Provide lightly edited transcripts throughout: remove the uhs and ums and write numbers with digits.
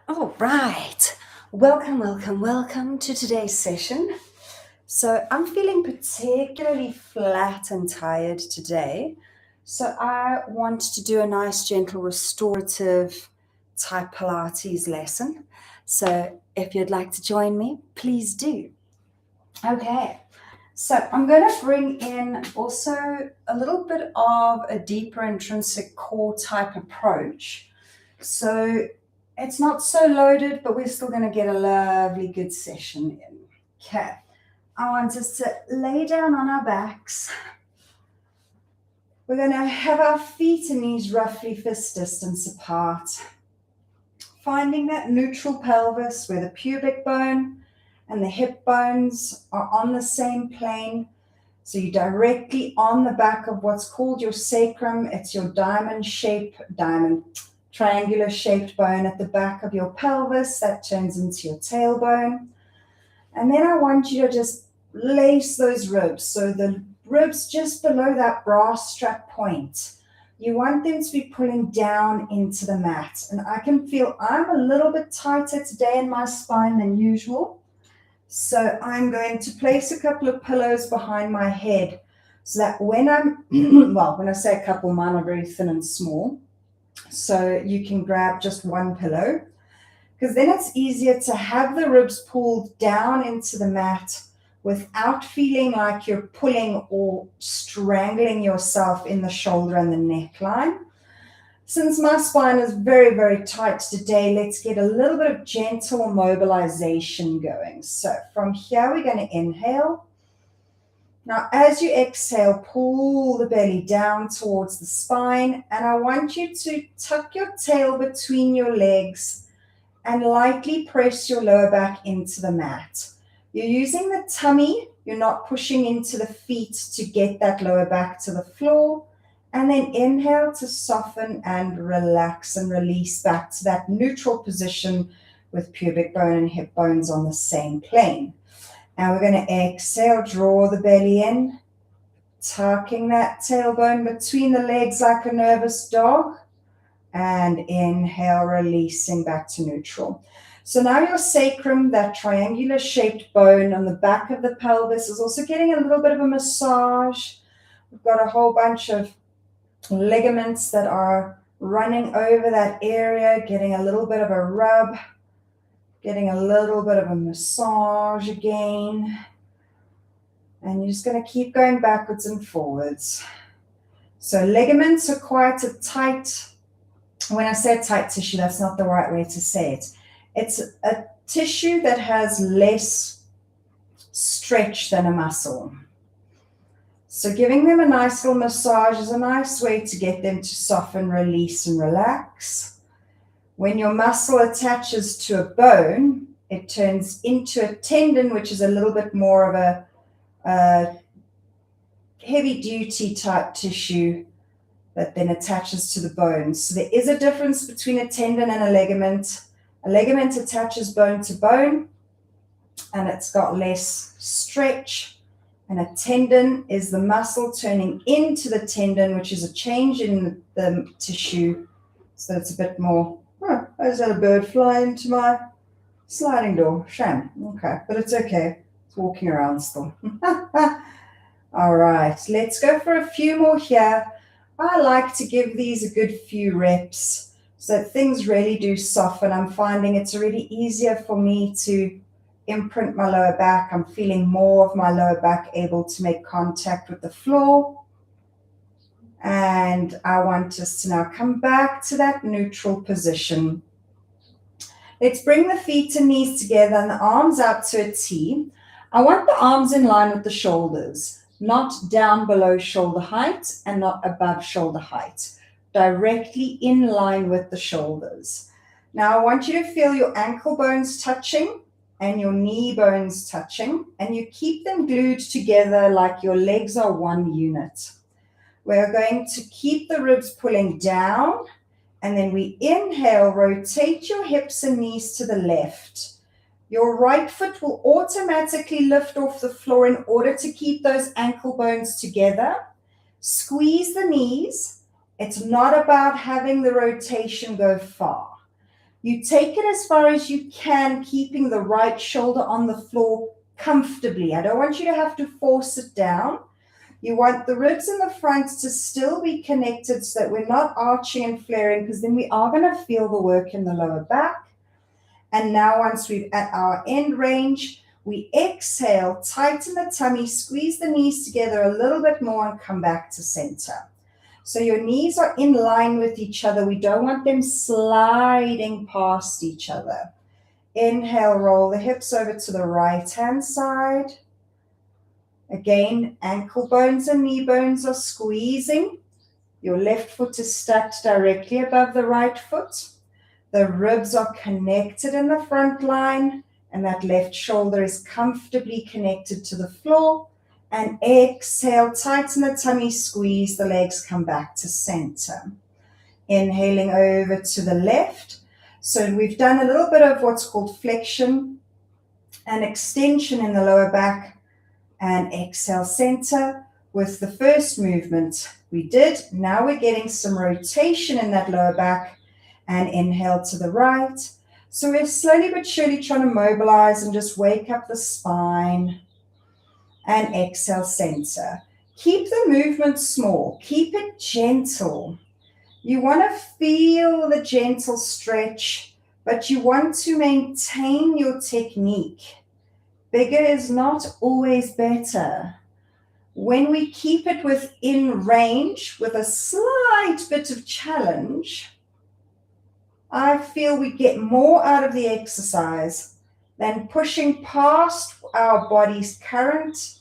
All right. Welcome to today's session. So I'm feeling particularly flat and tired today. So I want to do a nice, gentle, restorative type Pilates lesson. So if you'd like to join me, please do. Okay. So I'm going to bring in also a little bit of a deeper intrinsic core type approach. So it's not so loaded, but we're still going to get a lovely good session in. Okay. I want us to lay down on our backs. We're going to have our feet and knees roughly fist distance apart. Finding that neutral pelvis where the pubic bone and the hip bones are on the same plane. So you're directly on the back of what's called your sacrum. It's your triangular shaped bone at the back of your pelvis that turns into your tailbone. And then I want you to just lace those ribs. So the ribs just below that bra strap point. You want them to be pulling down into the mat. And I can feel I'm a little bit tighter today in my spine than usual. So I'm going to place a couple of pillows behind my head so that when when I say a couple, mine are very thin and small. So you can grab just one pillow because then it's easier to have the ribs pulled down into the mat without feeling like you're pulling or strangling yourself in the shoulder and the neckline. Since my spine is very, very tight today, let's get a little bit of gentle mobilization going. So from here, we're going to inhale. Now, as you exhale, pull the belly down towards the spine, and I want you to tuck your tail between your legs and lightly press your lower back into the mat. You're using the tummy, you're not pushing into the feet to get that lower back to the floor. And then inhale to soften and relax and release back to that neutral position with pubic bone and hip bones on the same plane. Now we're going to exhale, draw the belly in, tucking that tailbone between the legs like a nervous dog. And inhale, releasing back to neutral. So now your sacrum, that triangular shaped bone on the back of the pelvis, is also getting a little bit of a massage. We've got a whole bunch of ligaments that are running over that area, getting a little bit of a rub, getting a little bit of a massage again. And you're just going to keep going backwards and forwards. So ligaments are quite a tight, when I say tight tissue, that's not the right way to say it. It's a tissue that has less stretch than a muscle. So giving them a nice little massage is a nice way to get them to soften, release, and relax. When your muscle attaches to a bone, it turns into a tendon, which is a little bit more of a heavy-duty type tissue that then attaches to the bone. So there is a difference between a tendon and a ligament. A ligament attaches bone to bone, and it's got less stretch. And a tendon is the muscle turning into the tendon, which is a change in the tissue. So it's a bit more, I just had a bird fly into my sliding door. Shame. Okay, but it's okay. It's walking around still. All right, let's go for a few more here. I like to give these a good few reps so that things really do soften. I'm finding it's really easier for me to imprint my lower back. I'm feeling more of my lower back able to make contact with the floor. And I want us to now come back to that neutral position. Let's bring the feet and knees together and the arms out to a T. I want the arms in line with the shoulders, not down below shoulder height and not above shoulder height, directly in line with the shoulders. Now I want you to feel your ankle bones touching and your knee bones touching, and you keep them glued together like your legs are one unit. We're going to keep the ribs pulling down, and then we inhale, rotate your hips and knees to the left. Your right foot will automatically lift off the floor in order to keep those ankle bones together. Squeeze the knees. It's not about having the rotation go far. You take it as far as you can, keeping the right shoulder on the floor comfortably. I don't want you to have to force it down. You want the ribs in the front to still be connected so that we're not arching and flaring, because then we are going to feel the work in the lower back. And now once we're at our end range, we exhale, tighten the tummy, squeeze the knees together a little bit more and come back to center. So your knees are in line with each other. We don't want them sliding past each other. Inhale, roll the hips over to the right-hand side. Again, ankle bones and knee bones are squeezing. Your left foot is stacked directly above the right foot. The ribs are connected in the front line, and that left shoulder is comfortably connected to the floor. And exhale, tighten the tummy, squeeze the legs, come back to center. Inhaling over to the left. So we've done a little bit of what's called flexion and extension in the lower back. And exhale, center. With the first movement we did, now we're getting some rotation in that lower back. And inhale to the right. So we're slowly but surely trying to mobilize and just wake up the spine. And exhale, center. Keep the movement small. Keep it gentle. You want to feel the gentle stretch, but you want to maintain your technique. Bigger is not always better. When we keep it within range with a slight bit of challenge, I feel we get more out of the exercise than pushing past our body's current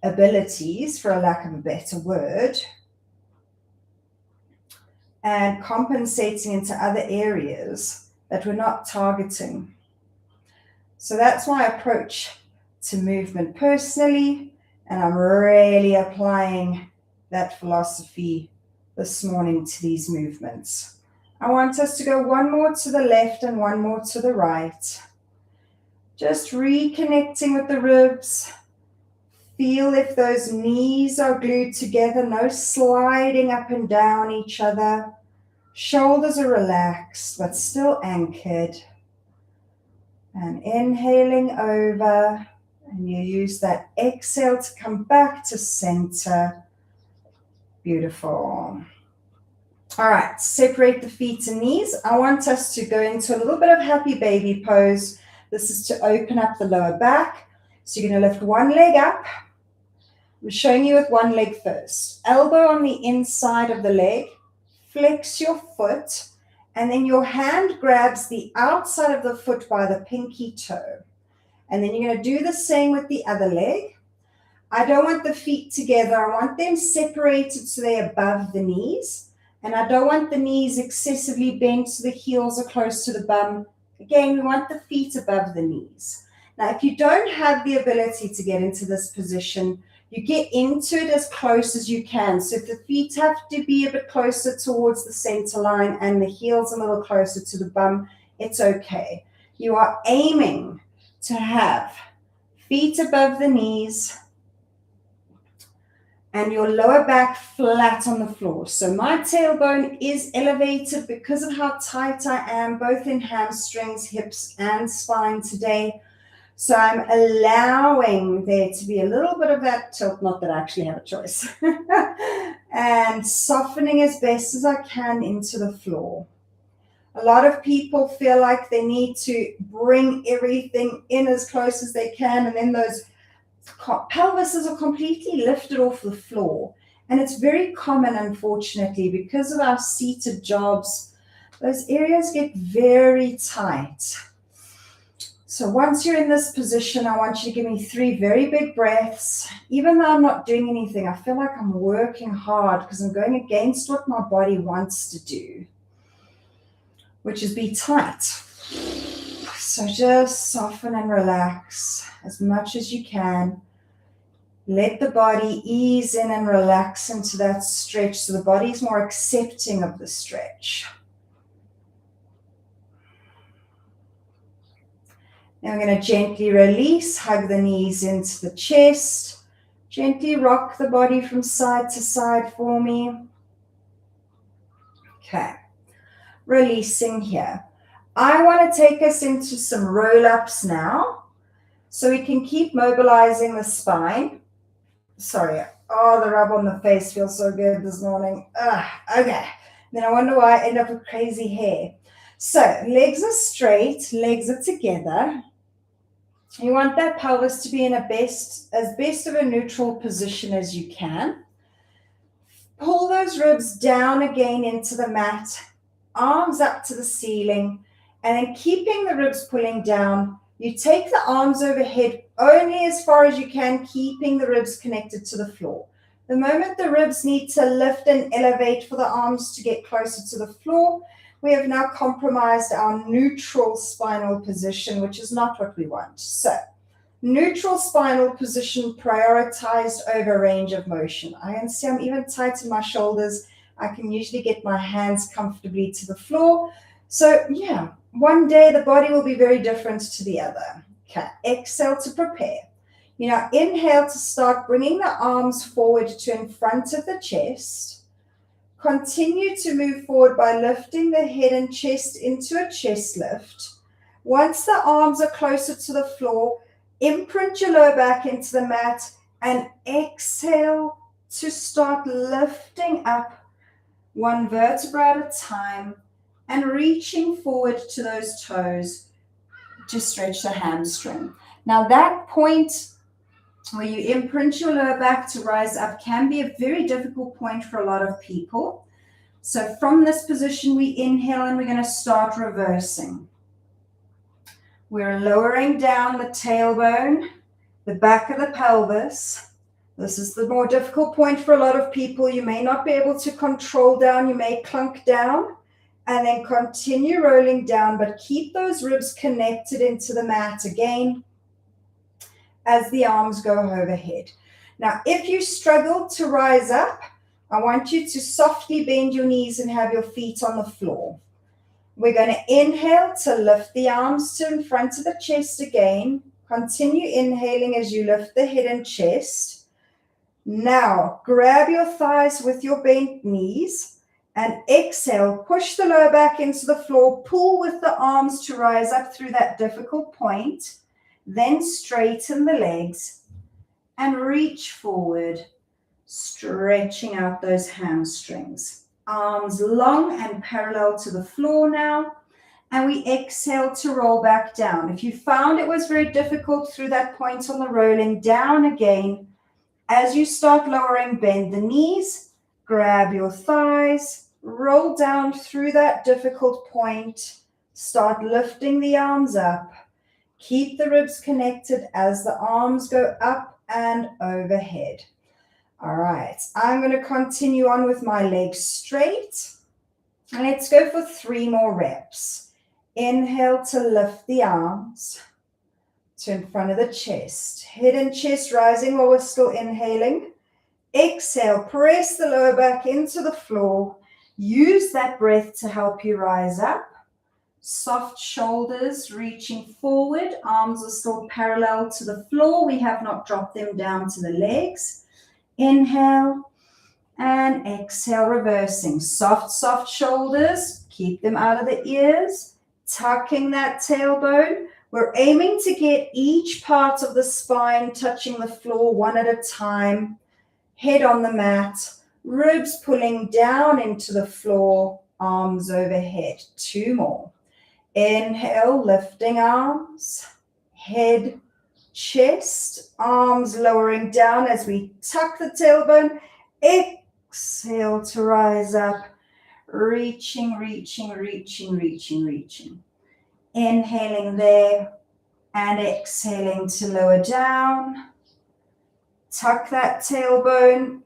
abilities, for a lack of a better word, and compensating into other areas that we're not targeting. So that's my approach to movement personally, and I'm really applying that philosophy this morning to these movements. I want us to go one more to the left and one more to the right. Just reconnecting with the ribs. Feel if those knees are glued together, no sliding up and down each other. Shoulders are relaxed, but still anchored. And inhaling over, and you use that exhale to come back to center. Beautiful. All right, separate the feet and knees. I want us to go into a little bit of happy baby pose. This is to open up the lower back. So you're going to lift one leg up. I'm showing you with one leg first. Elbow on the inside of the leg. Flex your foot. And then your hand grabs the outside of the foot by the pinky toe. And then you're going to do the same with the other leg. I don't want the feet together. I want them separated so they're above the knees. And I don't want the knees excessively bent so the heels are close to the bum. Again, we want the feet above the knees. Now, if you don't have the ability to get into this position, you get into it as close as you can. So if the feet have to be a bit closer towards the center line and the heels a little closer to the bum, it's okay. You are aiming to have feet above the knees and your lower back flat on the floor. So my tailbone is elevated because of how tight I am, both in hamstrings, hips, and spine today. So I'm allowing there to be a little bit of that tilt, not that I actually have a choice, and softening as best as I can into the floor. A lot of people feel like they need to bring everything in as close as they can, and then those pelvises are completely lifted off the floor. And it's very common, unfortunately, because of our seated jobs, those areas get very tight. So once you're in this position, I want you to give me 3 very big breaths. Even though I'm not doing anything, I feel like I'm working hard because I'm going against what my body wants to do, which is be tight. So just soften and relax as much as you can. Let the body ease in and relax into that stretch so the body's more accepting of the stretch. Now we're going to gently release, hug the knees into the chest. Gently rock the body from side to side for me. Okay, releasing here. I want to take us into some roll-ups now, so we can keep mobilizing the spine. Sorry, oh, the rub on the face feels so good this morning. Okay, then I wonder why I end up with crazy hair. So legs are straight, legs are together. You want that pelvis to be in as best of a neutral position as you can. Pull those ribs down again into the mat, arms up to the ceiling, and then keeping the ribs pulling down, you take the arms overhead only as far as you can, keeping the ribs connected to the floor. The moment the ribs need to lift and elevate for the arms to get closer to the floor, we have now compromised our neutral spinal position, which is not what we want. So, neutral spinal position prioritized over range of motion. I can see I'm even tight in my shoulders. I can usually get my hands comfortably to the floor. So yeah, one day the body will be very different to the other. Okay, exhale to prepare. You know, inhale to start bringing the arms forward to in front of the chest. Continue to move forward by lifting the head and chest into a chest lift. Once the arms are closer to the floor, imprint your lower back into the mat and exhale to start lifting up one vertebra at a time and reaching forward to those toes to stretch the hamstring. Now that point where you imprint your lower back to rise up can be a very difficult point for a lot of people. So from this position, we inhale and we're going to start reversing. We're lowering down the tailbone, the back of the pelvis. This is the more difficult point for a lot of people. You may not be able to control down. You may clunk down and then continue rolling down, but keep those ribs connected into the mat again as the arms go overhead. Now, if you struggle to rise up, I want you to softly bend your knees and have your feet on the floor. We're going to inhale to lift the arms to in front of the chest again. Continue inhaling as you lift the head and chest. Now, grab your thighs with your bent knees and exhale. Push the lower back into the floor. Pull with the arms to rise up through that difficult point. Then straighten the legs and reach forward, stretching out those hamstrings. Arms long and parallel to the floor now. And we exhale to roll back down. If you found it was very difficult through that point on the rolling down again, as you start lowering, bend the knees, grab your thighs, roll down through that difficult point, start lifting the arms up. Keep the ribs connected as the arms go up and overhead. All right, I'm going to continue on with my legs straight. And let's go for 3 more reps. Inhale to lift the arms to in front of the chest. Head and chest rising while we're still inhaling. Exhale, press the lower back into the floor. Use that breath to help you rise up. Soft shoulders reaching forward. Arms are still parallel to the floor. We have not dropped them down to the legs. Inhale and exhale, reversing. Soft, soft shoulders. Keep them out of the ears. Tucking that tailbone. We're aiming to get each part of the spine touching the floor one at a time. Head on the mat. Ribs pulling down into the floor. Arms overhead. 2 more. Inhale, lifting arms. Head, chest, arms lowering down as we tuck the tailbone. Exhale to rise up. Reaching, reaching, reaching, reaching, reaching. Inhaling there and exhaling to lower down. Tuck that tailbone.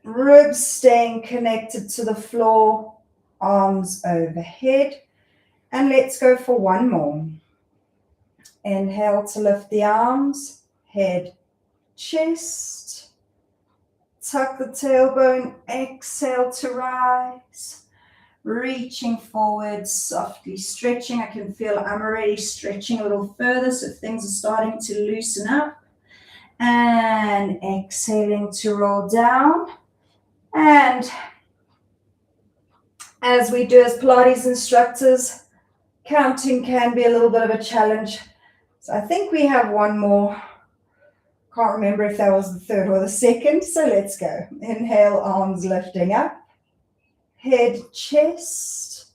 Ribs staying connected to the floor. Arms overhead. And let's go for 1 more. Inhale to lift the arms. Head, chest. Tuck the tailbone. Exhale to rise. Reaching forward, softly stretching. I can feel I'm already stretching a little further, so things are starting to loosen up. And exhaling to roll down. And As we do as Pilates instructors, counting can be a little bit of a challenge. So I think we have one more. Can't remember if that was the third or the second. So let's go. Inhale, arms lifting up. Head, chest.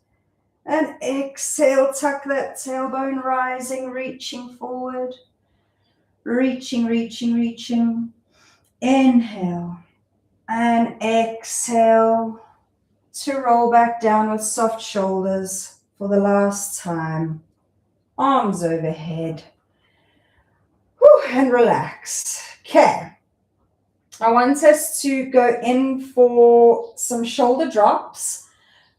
And exhale, tuck that tailbone rising, reaching forward. Reaching, reaching, reaching. Inhale. And exhale to roll back down with soft shoulders for the last time. Arms overhead. Whew, and relax. Okay. I want us to go in for some shoulder drops.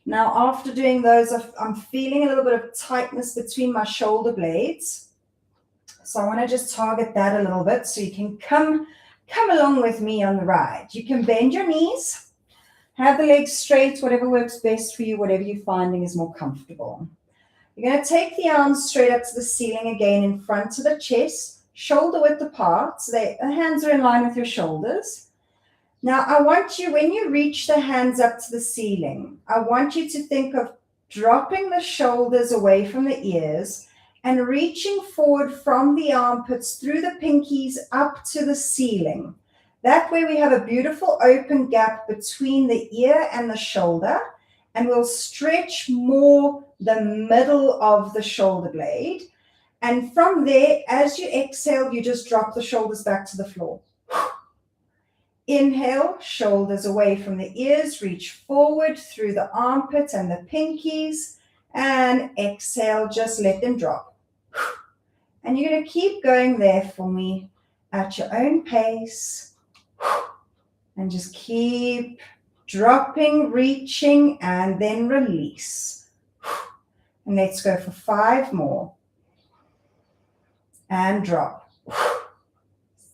Now, after doing those, I'm feeling a little bit of tightness between my shoulder blades. So I want to just target that a little bit so you can come along with me on the ride. You can bend your knees, have the legs straight, whatever works best for you, whatever you're finding is more comfortable. You're going to take the arms straight up to the ceiling again in front of the chest, shoulder width apart, so the hands are in line with your shoulders. Now, I want you, when you reach the hands up to the ceiling, I want you to think of dropping the shoulders away from the ears and reaching forward from the armpits through the pinkies up to the ceiling. That way we have a beautiful open gap between the ear and the shoulder, and we'll stretch more the middle of the shoulder blade. And from there, as you exhale, you just drop the shoulders back to the floor. Inhale, shoulders away from the ears, reach forward through the armpit and the pinkies, and exhale, just let them drop. And you're going to keep going there for me at your own pace, and just keep dropping, reaching, and then release. And let's go for 5 more. And drop.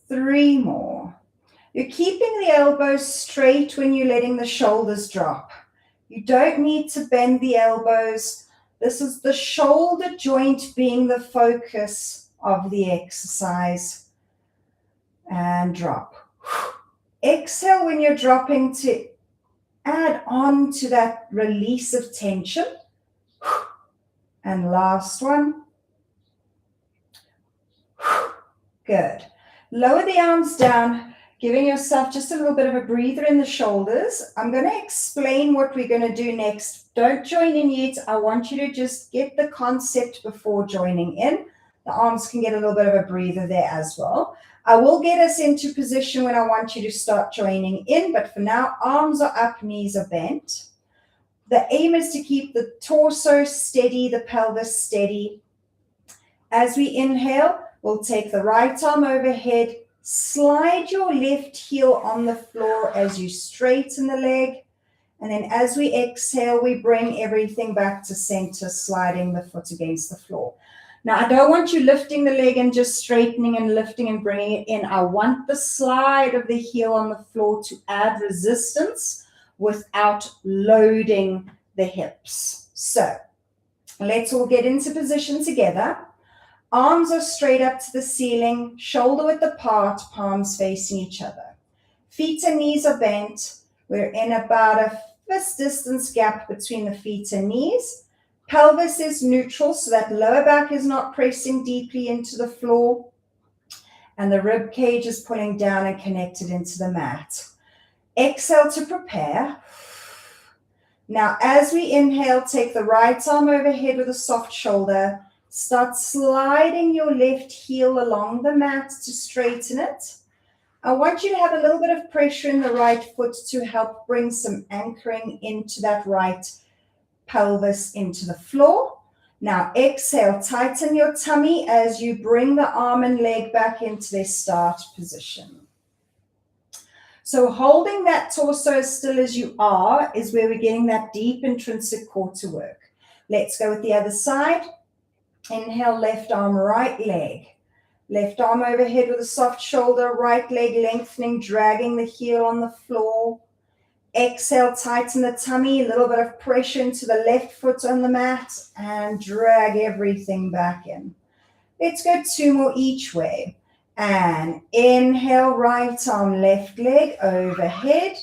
3 more. You're keeping the elbows straight when you're letting the shoulders drop. You don't need to bend the elbows. This is the shoulder joint being the focus of the exercise. And drop. Exhale when you're dropping to add on to that release of tension. And last one. Good. Lower the arms down, giving yourself just a little bit of a breather in the shoulders. I'm going to explain what we're going to do next. Don't join in yet. I want you to just get the concept before joining in. The arms can get a little bit of a breather there as well. I will get us into position when I want you to start joining in, but for now, arms are up, knees are bent. The aim is to keep the torso steady, the pelvis steady. As we inhale, we'll take the right arm overhead, slide your left heel on the floor as you straighten the leg. And then as we exhale, we bring everything back to center, sliding the foot against the floor. Now, I don't want you lifting the leg and just straightening and lifting and bringing it in. I want the slide of the heel on the floor to add resistance without loading the hips. So let's all get into position together. Arms are straight up to the ceiling, shoulder width apart, palms facing each other. Feet and knees are bent. We're in about a fist distance gap between the feet and knees. Pelvis is neutral, so that lower back is not pressing deeply into the floor. And the rib cage is pulling down and connected into the mat. Exhale to prepare. Now, as we inhale, take the right arm overhead with a soft shoulder. Start sliding your left heel along the mat to straighten it. I want you to have a little bit of pressure in the right foot to help bring some anchoring into that right pelvis into the floor. Now exhale, tighten your tummy as you bring the arm and leg back into their start position. So holding that torso as still as you are is where we're getting that deep intrinsic core to work. Let's go with the other side. Inhale, left arm, right leg. Left arm overhead with a soft shoulder, right leg lengthening, dragging the heel on the floor. Exhale, tighten the tummy, a little bit of pressure into the left foot on the mat, and drag everything back in. Let's go 2 more each way. And inhale, right arm, left leg overhead.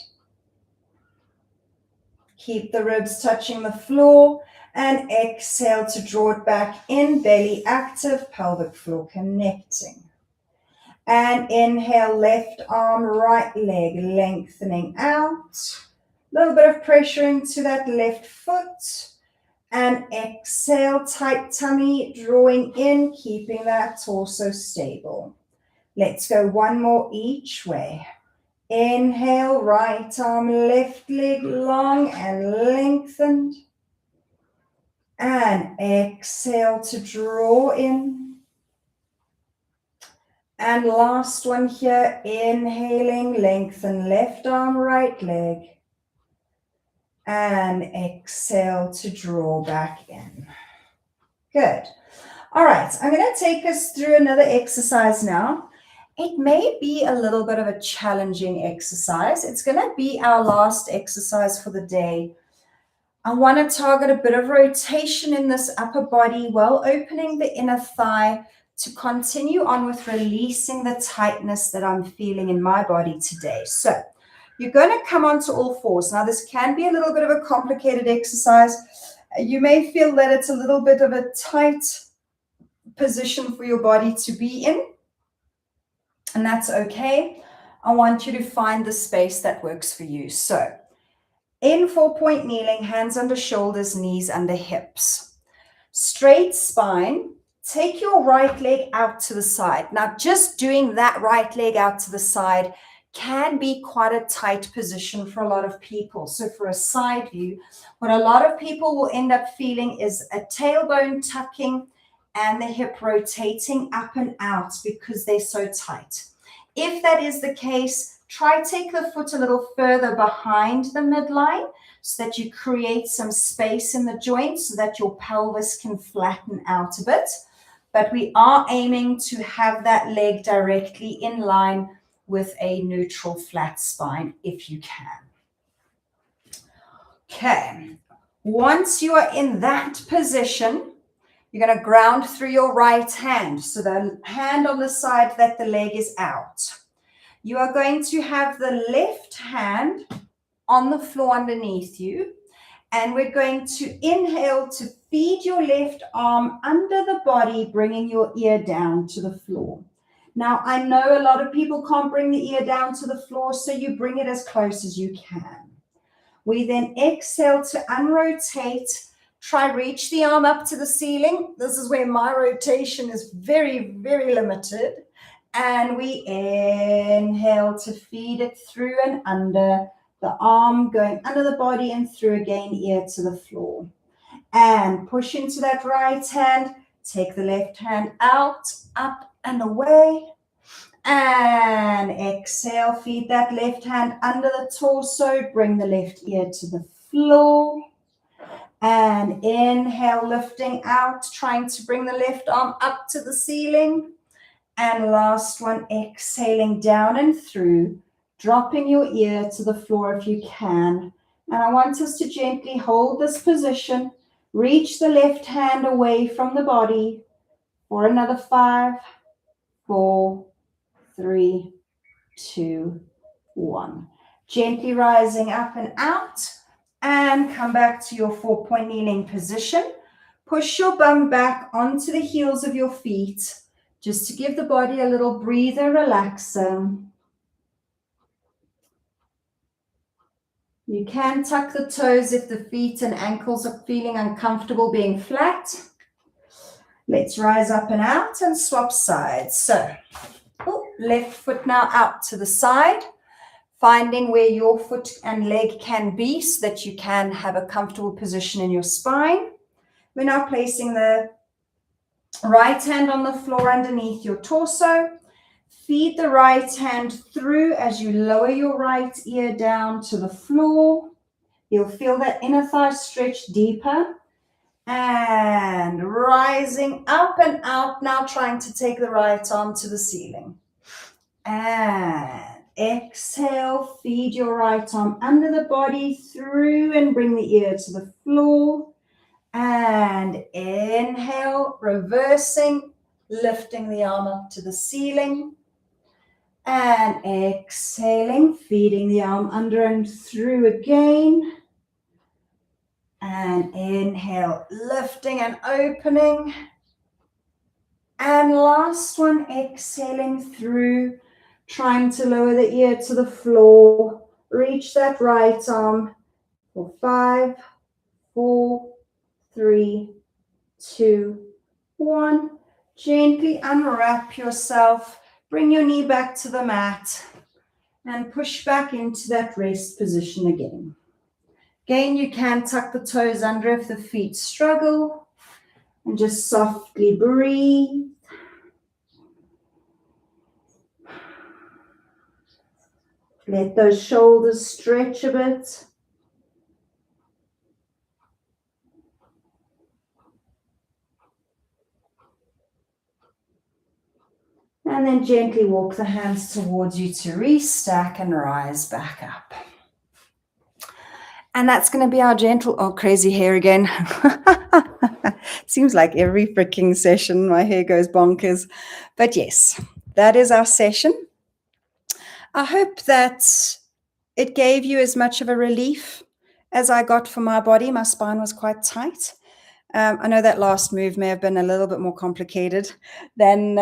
Keep the ribs touching the floor and exhale to draw it back in, belly active, pelvic floor connecting. And inhale, left arm, right leg, lengthening out. A little bit of pressure into that left foot. And exhale, tight tummy, drawing in, keeping that torso stable. Let's go one more each way. Inhale, right arm, left leg long and lengthened. And exhale to draw in. And last one here, inhaling, lengthen left arm, right leg. And exhale to draw back in. Good. All right, I'm going to take us through another exercise now. It may be a little bit of a challenging exercise. It's going to be our last exercise for the day. I want to target a bit of rotation in this upper body while opening the inner thigh to continue on with releasing the tightness that I'm feeling in my body today. So you're going to come onto all fours. Now, this can be a little bit of a complicated exercise. You may feel that it's a little bit of a tight position for your body to be in, and that's okay. I want you to find the space that works for you. So in 4-point kneeling, hands under shoulders, knees under hips. Straight spine. Take your right leg out to the side. Now, just doing that right leg out to the side can be quite a tight position for a lot of people. So for a side view, what a lot of people will end up feeling is a tailbone tucking and the hip rotating up and out because they're so tight. If that is the case, try take the foot a little further behind the midline so that you create some space in the joint so that your pelvis can flatten out a bit. But we are aiming to have that leg directly in line with a neutral flat spine if you can. Okay, once you are in that position, you're going to ground through your right hand. So the hand on the side that the leg is out. You are going to have the left hand on the floor underneath you. And we're going to inhale to feed your left arm under the body, bringing your ear down to the floor. Now, I know a lot of people can't bring the ear down to the floor, so you bring it as close as you can. We then exhale to unrotate. Try reach the arm up to the ceiling. This is where my rotation is very, very limited. And we inhale to feed it through and under. The arm going under the body and through again, ear to the floor. And push into that right hand. Take the left hand out, up and away. And exhale, feed that left hand under the torso. Bring the left ear to the floor. And inhale, lifting out, trying to bring the left arm up to the ceiling. And last one, exhaling down and through. Dropping your ear to the floor if you can. And I want us to gently hold this position. Reach the left hand away from the body for another 5, 4, 3, 2, 1. Gently rising up and out. And come back to your 4-point kneeling position. Push your bum back onto the heels of your feet. Just to give the body a little breather, relaxer. You can tuck the toes if the feet and ankles are feeling uncomfortable being flat. Let's rise up and out and swap sides. So, left foot now out to the side, finding where your foot and leg can be so that you can have a comfortable position in your spine. We're now placing the right hand on the floor underneath your torso. Feed the right hand through as you lower your right ear down to the floor. You'll feel that inner thigh stretch deeper. And rising up and out, now trying to take the right arm to the ceiling. And exhale, feed your right arm under the body through and bring the ear to the floor. And inhale, reversing, lifting the arm up to the ceiling. And exhaling, feeding the arm under and through again. And inhale, lifting and opening. And last one, exhaling through, trying to lower the ear to the floor. Reach that right arm for 5, 4, 3, 2, 1. Gently unwrap yourself. Bring your knee back to the mat and push back into that rest position again. Again, you can tuck the toes under if the feet struggle and just softly breathe. Let those shoulders stretch a bit. And then gently walk the hands towards you to restack and rise back up. And that's going to be our gentle, oh, crazy hair again. Seems like every freaking session my hair goes bonkers. But yes, that is our session. I hope that it gave you as much of a relief as I got for my body. My spine was quite tight. I know that last move may have been a little bit more complicated than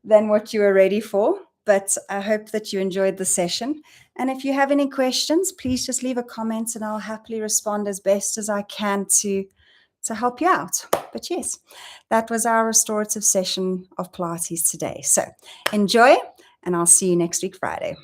what you were ready for, but I hope that you enjoyed the session. And if you have any questions, please just leave a comment and I'll happily respond as best as I can to help you out. But yes, that was our restorative session of Pilates today. So enjoy, and I'll see you next week, Friday.